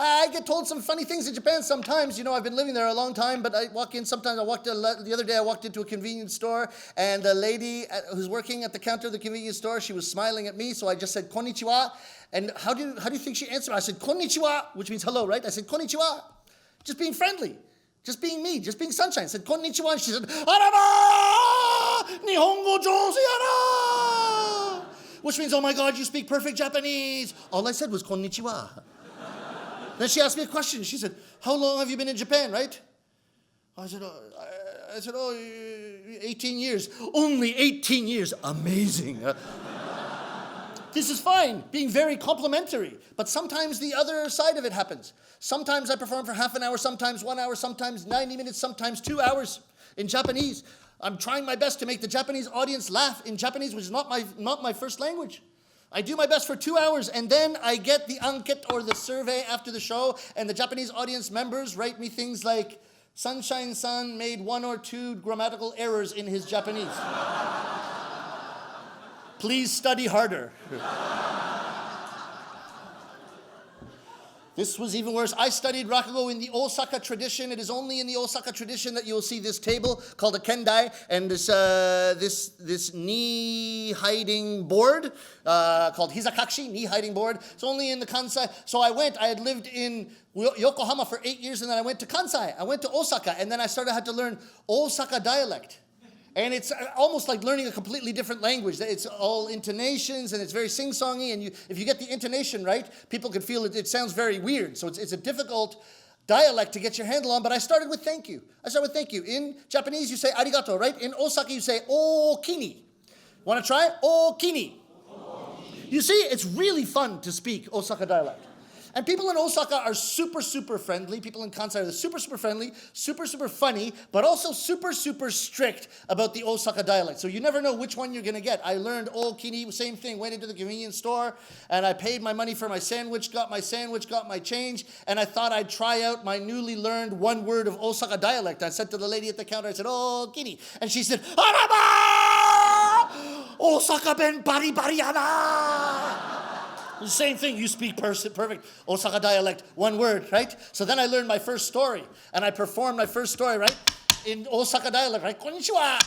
I get told some funny things in Japan sometimes. I've been living there a long time, but I walk in sometimes. The other day I walked into a convenience store, and the lady who's working at the counter of the convenience store, she was smiling at me, so I just said konnichiwa. And how do you think she answered? I said konnichiwa, which means hello, right? I said konnichiwa, just being friendly, just being me, just being Sunshine. I said konnichiwa, and she said araba, nihongo jouzu yara, which means, oh my God, you speak perfect Japanese. All I said was konnichiwa. Then she asked me a question. She said, how long have you been in Japan, right? I said, 18 years. Only 18 years. Amazing. This is fine, being very complimentary. But sometimes the other side of it happens. Sometimes I perform for half an hour, sometimes 1 hour, sometimes 90 minutes, sometimes 2 hours in Japanese. I'm trying my best to make the Japanese audience laugh in Japanese, which is not my first language. I do my best for 2 hours, and then I get the anket or the survey after the show, and the Japanese audience members write me things like, Sunshine-san made 1 or 2 grammatical errors in his Japanese. Please study harder. This was even worse. I studied rakugo in the Osaka tradition. It is only in the Osaka tradition that you will see this table called a kendai and this knee hiding board called hizakakshi, knee hiding board. It's only in the Kansai. So I had lived in Yokohama for 8 years, and then I went to Kansai. I went to Osaka, and then I had to learn Osaka dialect. And it's almost like learning a completely different language. It's all intonations, and it's very sing-songy, and if you get the intonation right, people can feel it. It sounds very weird. So it's a difficult dialect to get your handle on, but I started with thank you. In Japanese, you say arigato, right? In Osaka, you say okini. Want to try it? Okini. You see, it's really fun to speak Osaka dialect. And people in Osaka are super, super friendly. People in Kansai are super, super friendly, super, super funny, but also super, super strict about the Osaka dialect. So you never know which one you're going to get. I learned okini, same thing, went into the convenience store, and I paid my money for my sandwich, got my change, and I thought I'd try out my newly learned one word of Osaka dialect. I said to the lady at the counter, I said, okini. And she said, araba! Osaka ben bari bari yana! The same thing, you speak perfect Osaka dialect, one word, right? So then I learned my first story, and I performed my first story, right? In Osaka dialect, right? Konnichiwa!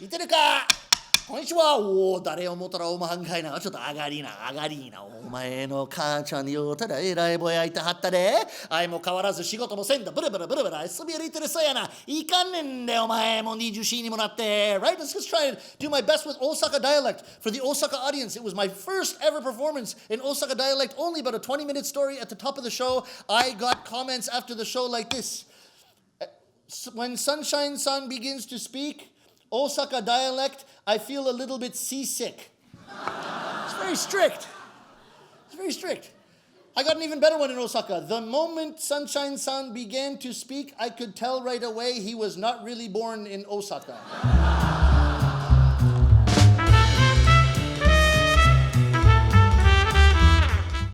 Iteru ka? Konnichiwa! Oh, dare o motta ra o mahangai na. Chotto agari na. Omae no kaa-chan yotta ra erai boy aita hatta de. Ai mo kawarazu shigoto mo senda. Bura. Subi ariteru so ya na. Ikannen de omae mo 20C ni mo natte. Right? Let's just try and do my best with Osaka dialect. For the Osaka audience, it was my first ever performance in Osaka dialect. Only about a 20-minute story at the top of the show. I got comments after the show like this. When Sunshine-san begins to speak Osaka dialect, I feel a little bit seasick. It's very strict. I got an even better one in Osaka. The moment Sunshine-san began to speak, I could tell right away he was not really born in Osaka.